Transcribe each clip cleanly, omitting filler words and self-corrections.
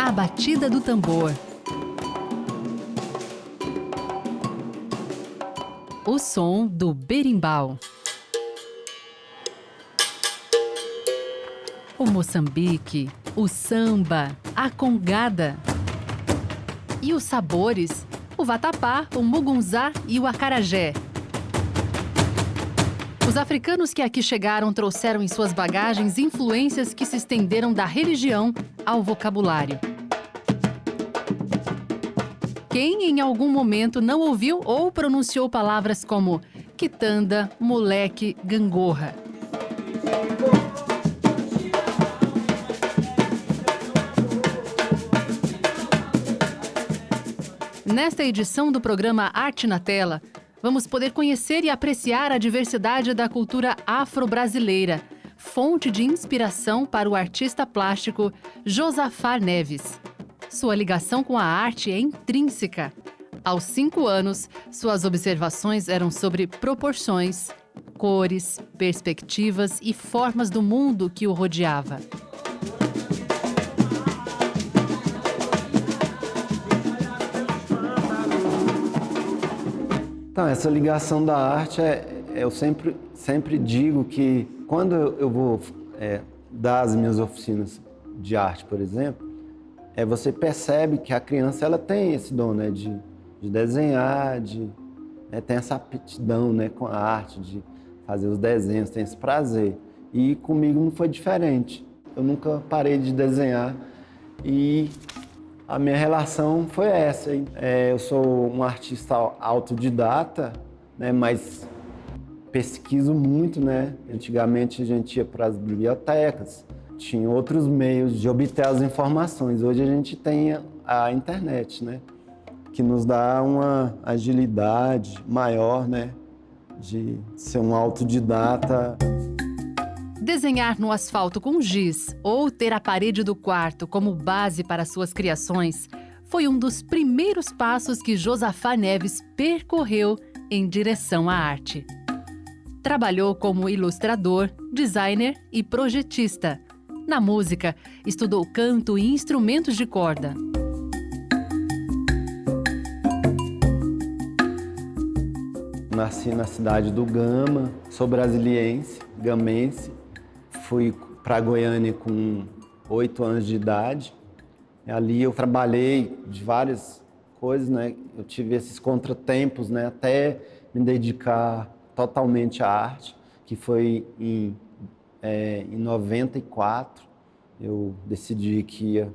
a batida do tambor, o som do berimbau, o Moçambique, o samba, a congada e os sabores, o vatapá, o mugunzá e o acarajé. Os africanos que aqui chegaram trouxeram em suas bagagens influências que se estenderam da religião ao vocabulário. Quem em algum momento não ouviu ou pronunciou palavras como quitanda, moleque, gangorra? Nesta edição do programa Arte na Tela, vamos poder conhecer e apreciar a diversidade da cultura afro-brasileira, fonte de inspiração para o artista plástico Josafá Neves. Sua ligação com a arte é intrínseca. Aos 5 anos, suas observações eram sobre proporções, cores, perspectivas e formas do mundo que o rodeava. Então, essa ligação da arte, eu sempre digo que quando eu vou dar as minhas oficinas de arte, por exemplo, você percebe que a criança ela tem esse dom, né, de desenhar, tem essa aptidão, né, com a arte, de fazer os desenhos, tem esse prazer. E comigo não foi diferente. Eu nunca parei de desenhar e a minha relação foi essa. Eu sou um artista autodidata, né, mas pesquiso muito, né? Antigamente a gente ia para as bibliotecas, tinha outros meios de obter as informações. Hoje a gente tem a internet, né, que nos dá uma agilidade maior, né, de ser um autodidata. Desenhar no asfalto com giz ou ter a parede do quarto como base para suas criações foi um dos primeiros passos que Josafá Neves percorreu em direção à arte. Trabalhou como ilustrador, designer e projetista. Na música, estudou canto e instrumentos de corda. Nasci na cidade do Gama, sou brasiliense, gamense. Fui para Goiânia com 8 anos de idade. Ali eu trabalhei de várias coisas, né? Eu tive esses contratempos, né, até me dedicar totalmente à arte, que foi em 94. Eu decidi que ia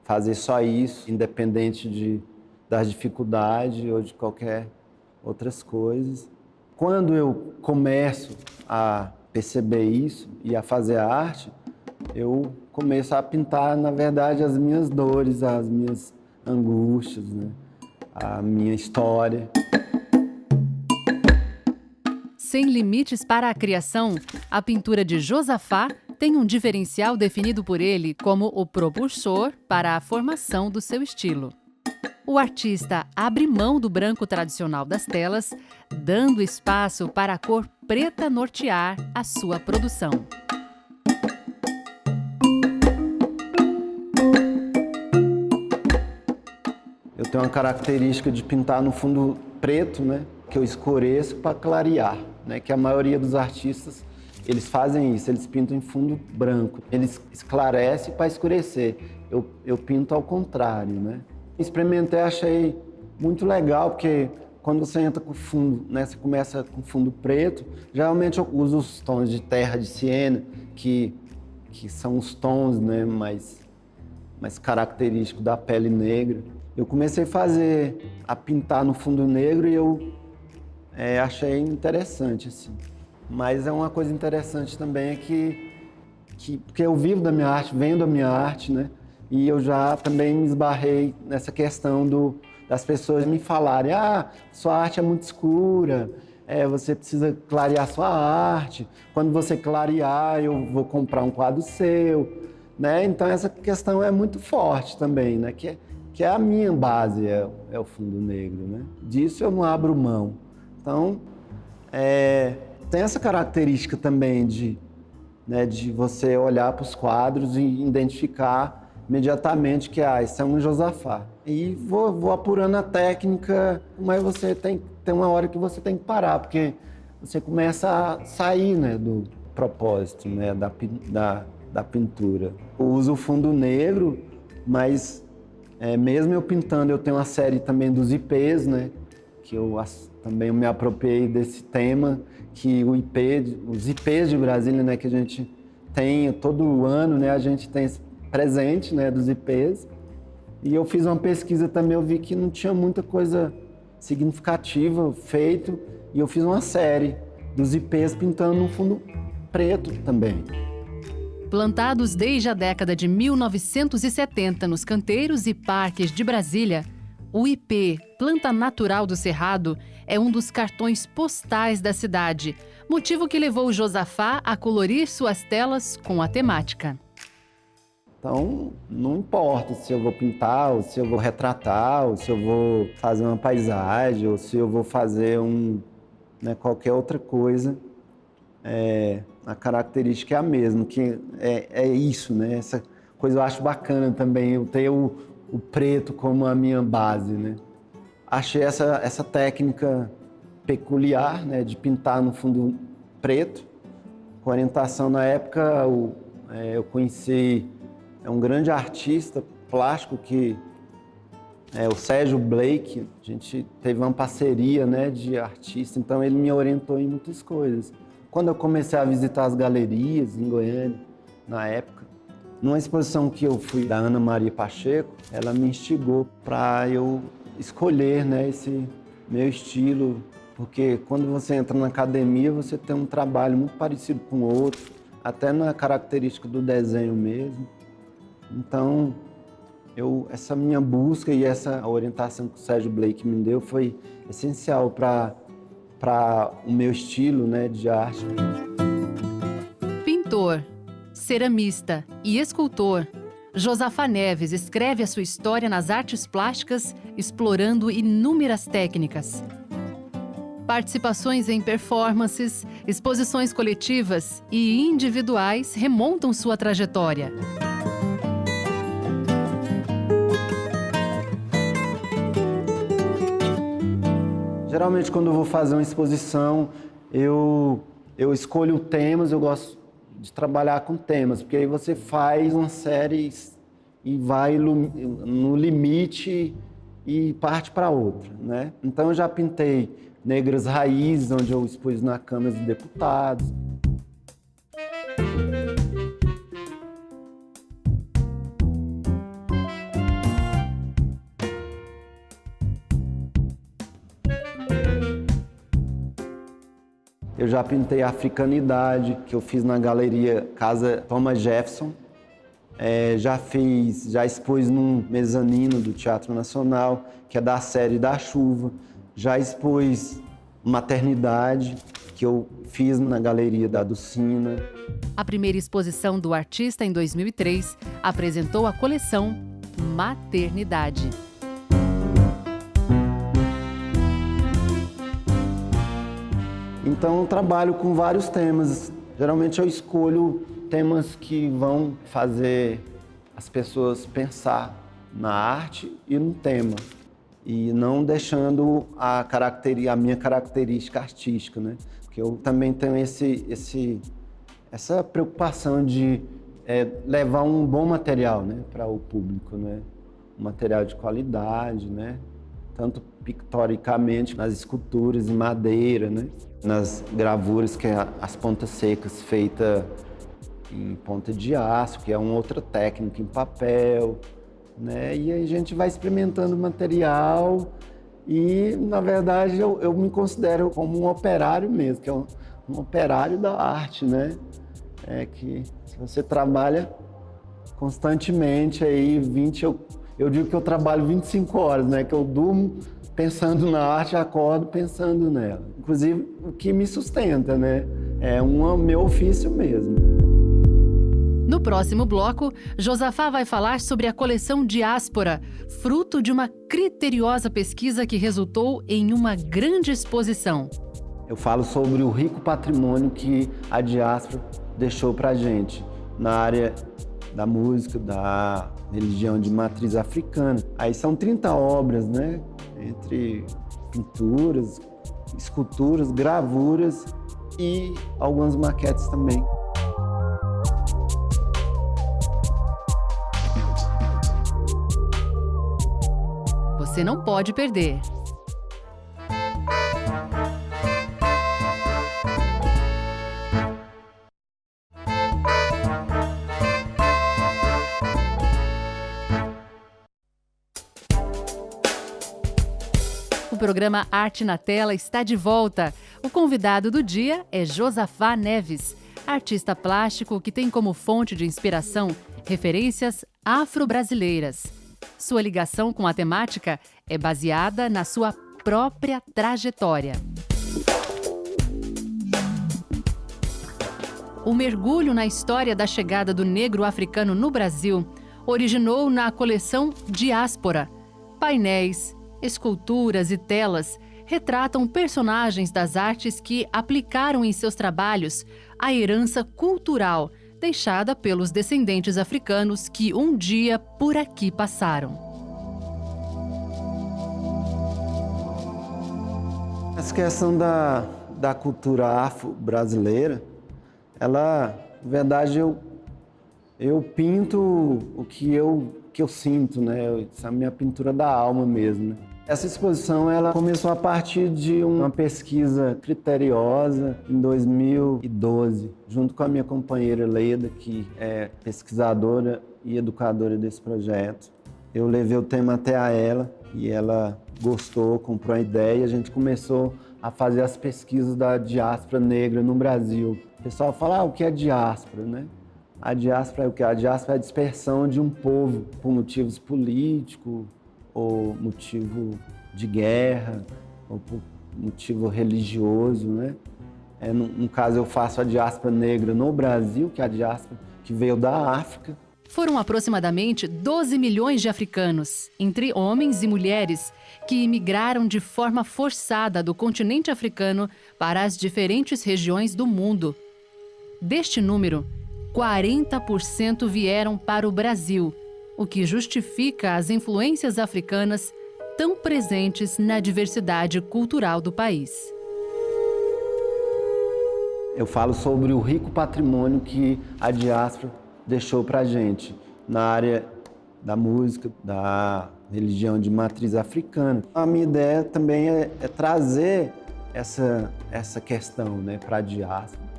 fazer só isso, independente das dificuldades ou de qualquer outras coisas. Quando eu começo a perceber isso e a fazer a arte, eu começo a pintar, na verdade, as minhas dores, as minhas angústias, né? A minha história. Sem limites para a criação, a pintura de Josafá tem um diferencial definido por ele como o propulsor para a formação do seu estilo. O artista abre mão do branco tradicional das telas, dando espaço para a cor preta nortear a sua produção. Eu tenho uma característica de pintar no fundo preto, né, que eu escureço para clarear, né, que a maioria dos artistas eles fazem isso, eles pintam em fundo branco, eles esclarecem para escurecer. Eu pinto ao contrário, né? Experimentei, achei muito legal, porque quando você entra com fundo, né, você começa com fundo preto, geralmente eu uso os tons de terra de siena, que são os tons, né, mais característicos da pele negra. Eu comecei a pintar no fundo negro e eu achei interessante, assim. Mas é uma coisa interessante também porque eu vivo da minha arte, venho da minha arte, né? E eu já também me esbarrei nessa questão das pessoas me falarem: sua arte é muito escura, você precisa clarear sua arte. Quando você clarear, eu vou comprar um quadro seu, né? Então essa questão é muito forte também, né? Que é a minha base, é o fundo negro, né? Disso eu não abro mão. Então, tem essa característica também de você olhar para os quadros e identificar imediatamente que isso é um Josafá. E vou apurando a técnica, mas você tem uma hora que você tem que parar, porque você começa a sair, né, do propósito, né, da pintura. Eu uso o fundo negro, mas mesmo eu pintando, eu tenho uma série também dos IPs, né, que eu também me apropriei desse tema, que os IPs de Brasília, né, que a gente tem todo ano, né, a gente tem esse presente, né, dos IPs. E eu fiz uma pesquisa também, eu vi que não tinha muita coisa significativa feito, e eu fiz uma série dos IPs pintando no fundo preto também. Plantados desde a década de 1970 nos canteiros e parques de Brasília, o IP, Planta Natural do Cerrado, é um dos cartões postais da cidade, motivo que levou o Josafá a colorir suas telas com a temática. Então, não importa se eu vou pintar, ou se eu vou retratar, ou se eu vou fazer uma paisagem, ou se eu vou fazer qualquer outra coisa, a característica é a mesma, que é isso, né? Essa coisa eu acho bacana também, eu ter o preto como a minha base, né? Achei essa técnica peculiar, né, de pintar no fundo preto, com orientação na época, eu conheci um grande artista plástico que o Sérgio Blake. A gente teve uma parceria, né, de artista, então ele me orientou em muitas coisas. Quando eu comecei a visitar as galerias em Goiânia, na época, numa exposição que eu fui da Ana Maria Pacheco, ela me instigou para eu escolher, né, esse meu estilo, porque quando você entra na academia, você tem um trabalho muito parecido com o outro, até na característica do desenho mesmo. Então, essa minha busca e essa orientação que o Sérgio Blake me deu foi essencial para o meu estilo, né, de arte. Pintor, ceramista e escultor, Josafá Neves escreve a sua história nas artes plásticas, explorando inúmeras técnicas. Participações em performances, exposições coletivas e individuais remontam sua trajetória. Geralmente, quando eu vou fazer uma exposição, eu escolho temas, eu gosto de trabalhar com temas, porque aí você faz uma série e vai no limite e parte para outra, né? Então, eu já pintei Negras Raízes, onde eu expus na Câmara dos Deputados. Eu já pintei a Africanidade, que eu fiz na galeria Casa Thomas Jefferson. Já expus num mezanino do Teatro Nacional, que é da série Da Chuva. Já expus Maternidade, que eu fiz na galeria da Ducina. A primeira exposição do artista, em 2003, apresentou a coleção Maternidade. Então, eu trabalho com vários temas. Geralmente, eu escolho temas que vão fazer as pessoas pensar na arte e no tema, e não deixando a minha característica artística, né? Porque eu também tenho essa preocupação de levar um bom material, né, para o público, né? Um material de qualidade, né? Tanto pictoricamente, nas esculturas em madeira, né? Nas gravuras, que é as pontas secas feitas em ponta de aço, que é uma outra técnica em papel, né? E aí a gente vai experimentando o material e, na verdade, eu me considero como um operário mesmo, que é um operário da arte, né? Que você trabalha constantemente aí, eu digo que eu trabalho 25 horas, né? Que eu durmo pensando na arte e acordo pensando nela. Inclusive, o que me sustenta, né? É meu ofício mesmo. No próximo bloco, Josafá vai falar sobre a coleção Diáspora, fruto de uma criteriosa pesquisa que resultou em uma grande exposição. Eu falo sobre o rico patrimônio que a diáspora deixou pra gente na área da música, da religião de matriz africana. Aí são 30 obras, né? Entre pinturas, esculturas, gravuras e algumas maquetes também. Você não pode perder. O programa Arte na Tela está de volta. O convidado do dia é Josafá Neves, artista plástico que tem como fonte de inspiração referências afro-brasileiras. Sua ligação com a temática é baseada na sua própria trajetória. O mergulho na história da chegada do negro africano no Brasil originou na coleção Diáspora. Painéis, esculturas e telas retratam personagens das artes que aplicaram em seus trabalhos a herança cultural deixada pelos descendentes africanos que um dia por aqui passaram. Essa questão da cultura afro-brasileira, ela, na verdade, eu pinto o que eu sinto, né? Essa é a minha pintura da alma mesmo, né? Essa exposição ela começou a partir de uma pesquisa criteriosa em 2012, junto com a minha companheira Leda, que é pesquisadora e educadora desse projeto. Eu levei o tema até a ela e ela gostou, comprou a ideia e a gente começou a fazer as pesquisas da diáspora negra no Brasil. O pessoal fala, o que é diáspora, né? A diáspora é o quê? A diáspora é a dispersão de um povo por motivos políticos, ou motivo de guerra, ou por motivo religioso, né? No caso, eu faço a diáspora negra no Brasil, que é a diáspora que veio da África. Foram aproximadamente 12 milhões de africanos, entre homens e mulheres, que imigraram de forma forçada do continente africano para as diferentes regiões do mundo. Deste número, 40% vieram para o Brasil, o que justifica as influências africanas tão presentes na diversidade cultural do país. Eu falo sobre o rico patrimônio que a diáspora deixou para a gente na área da música, da religião de matriz africana. A minha ideia também é trazer essa questão, né, para a diáspora,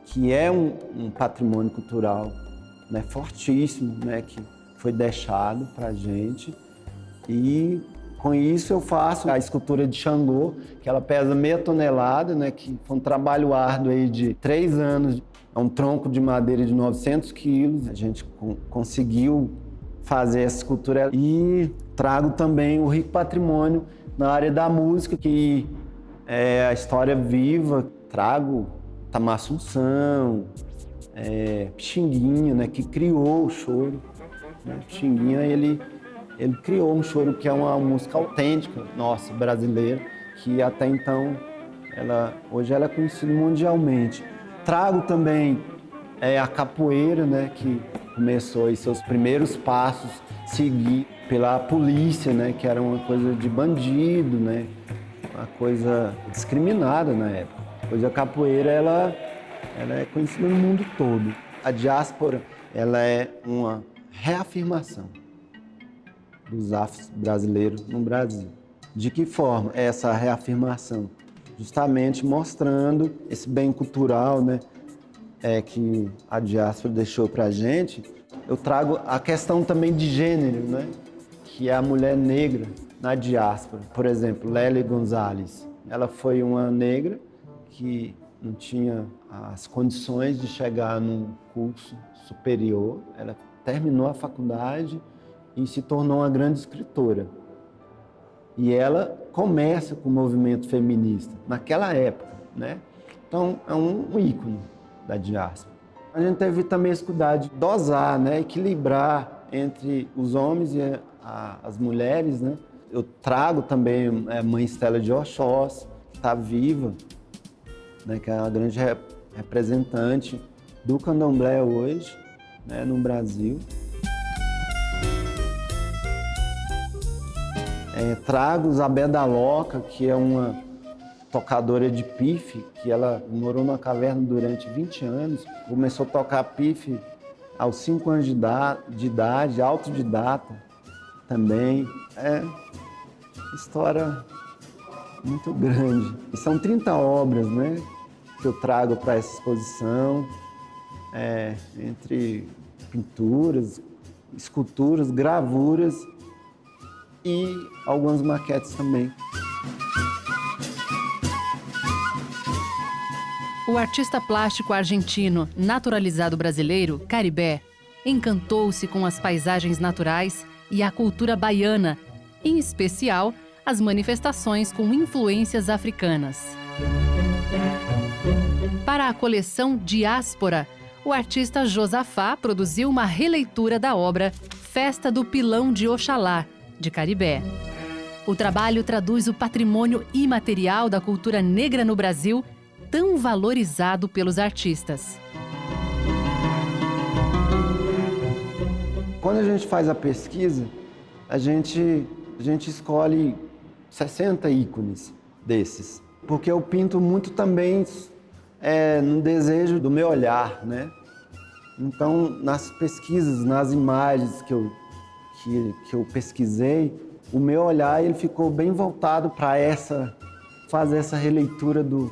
que é um patrimônio cultural, né, fortíssimo, né, que foi deixado para a gente, e com isso eu faço a escultura de Xangô, que ela pesa meia tonelada, né, que foi um trabalho árduo aí de 3 anos, é um tronco de madeira de 900 quilos, a gente conseguiu fazer essa escultura e trago também o rico patrimônio na área da música, que é a história viva, trago Tamar Assunção, Pixinguinha, né, que criou o choro. Pixinguinha, ele criou um choro que é uma música autêntica, nossa, brasileira, que até então, hoje ela é conhecida mundialmente. Trago também a capoeira, né, que começou aí seus primeiros passos, seguir pela polícia, né, que era uma coisa de bandido, né, uma coisa discriminada na época. Hoje a capoeira, ela é conhecida no mundo todo. A diáspora, ela é uma reafirmação dos afro-brasileiros no Brasil. De que forma é essa reafirmação? Justamente mostrando esse bem cultural, né, que a diáspora deixou para a gente. Eu trago a questão também de gênero, né, que é a mulher negra na diáspora. Por exemplo, Lélia Gonzalez. Ela foi uma negra que não tinha as condições de chegar num curso superior. Ela terminou a faculdade e se tornou uma grande escritora. E ela começa com o movimento feminista naquela época, né? Então, é um ícone da diáspora. A gente teve também esse cuidado de dosar, né? Equilibrar entre os homens e as mulheres, né? Eu trago também a Mãe Estela de Oxós, que está viva, né? Que é uma grande representante do candomblé hoje, né? No Brasil. Trago Zabé da Loca, que é uma tocadora de pife, que ela morou numa caverna durante 20 anos. Começou a tocar pife aos 5 anos de idade, autodidata também. É história muito grande. E são 30 obras, né, que eu trago para essa exposição, entre pinturas, esculturas, gravuras e algumas maquetes também. O artista plástico argentino naturalizado brasileiro, Caribé, encantou-se com as paisagens naturais e a cultura baiana, em especial as manifestações com influências africanas. Para a coleção Diáspora, o artista Josafá produziu uma releitura da obra Festa do Pilão de Oxalá, de Caribé. O trabalho traduz o patrimônio imaterial da cultura negra no Brasil, tão valorizado pelos artistas. Quando a gente faz a pesquisa, a gente escolhe 60 ícones desses, porque eu pinto muito também no desejo do meu olhar, né? Então, nas pesquisas, nas imagens que eu pesquisei, o meu olhar ele ficou bem voltado para fazer essa releitura do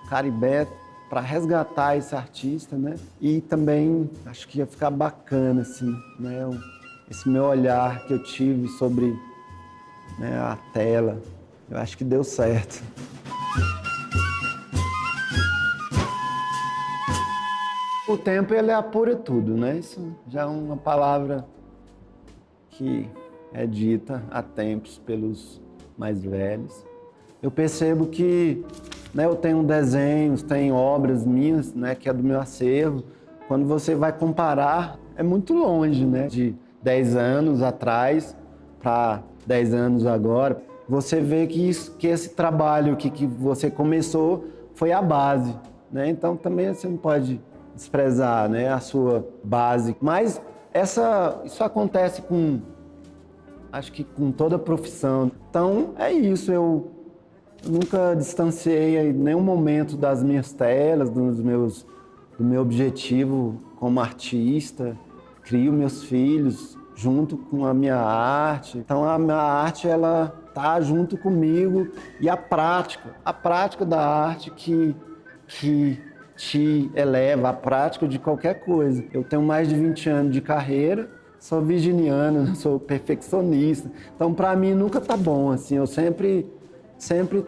Caribé, para resgatar esse artista, né? E também acho que ia ficar bacana, assim, né? Esse meu olhar que eu tive sobre, né, a tela. Eu acho que deu certo. O tempo, ele apura tudo, né? Isso já é uma palavra que é dita há tempos pelos mais velhos. Eu percebo que, né, eu tenho desenhos, tenho obras minhas, né, que é do meu acervo. Quando você vai comparar, é muito longe, né? De 10 anos atrás para 10 anos agora. Você vê que esse trabalho que você começou foi a base, né? Então também você não pode desprezar, né, a sua base. Mas isso acontece acho que com toda profissão. Então é isso, eu nunca distanciei em nenhum momento das minhas telas, do meu objetivo como artista. Crio meus filhos junto com a minha arte. Então a minha arte, ela tá junto comigo, e a prática da arte que te eleva, a prática de qualquer coisa. Eu tenho mais de 20 anos de carreira, sou virginiano, sou perfeccionista. Então, para mim, nunca tá bom, assim. Eu sempre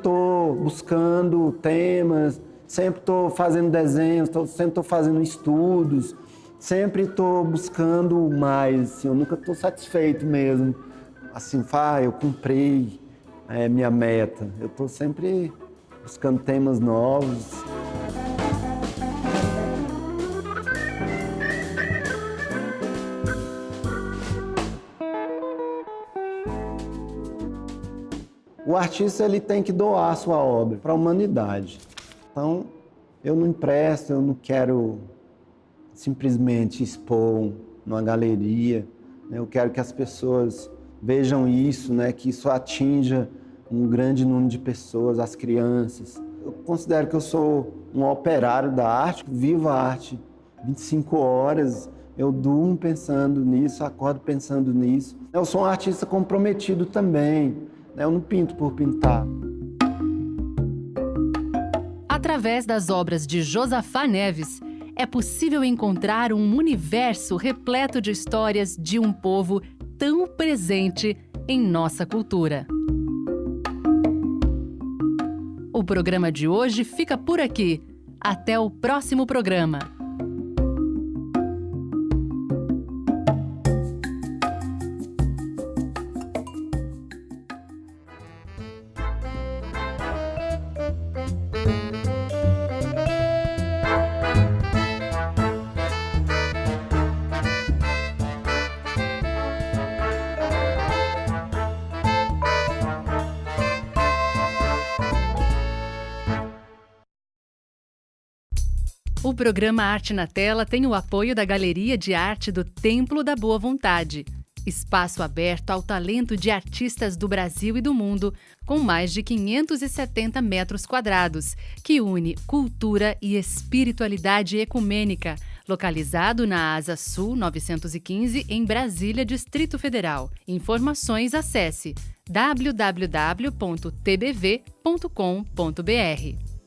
tô buscando temas, sempre tô fazendo desenhos, sempre tô fazendo estudos, sempre tô buscando mais, assim. Eu nunca tô satisfeito mesmo. Assim, eu cumpri minha meta. Eu tô sempre buscando temas novos. O artista, ele tem que doar a sua obra para a humanidade. Então, eu não empresto, eu não quero simplesmente expor numa galeria, né? Eu quero que as pessoas vejam isso, né? Que isso atinja um grande número de pessoas, as crianças. Eu considero que eu sou um operário da arte, vivo a arte 25 horas, eu durmo pensando nisso, acordo pensando nisso. Eu sou um artista comprometido também. Eu não pinto por pintar. Através das obras de Josafá Neves, é possível encontrar um universo repleto de histórias de um povo tão presente em nossa cultura. O programa de hoje fica por aqui. Até o próximo programa. O programa Arte na Tela tem o apoio da Galeria de Arte do Templo da Boa Vontade. Espaço aberto ao talento de artistas do Brasil e do mundo, com mais de 570 metros quadrados, que une cultura e espiritualidade ecumênica, localizado na Asa Sul 915, em Brasília, Distrito Federal. Informações, acesse www.tbv.com.br.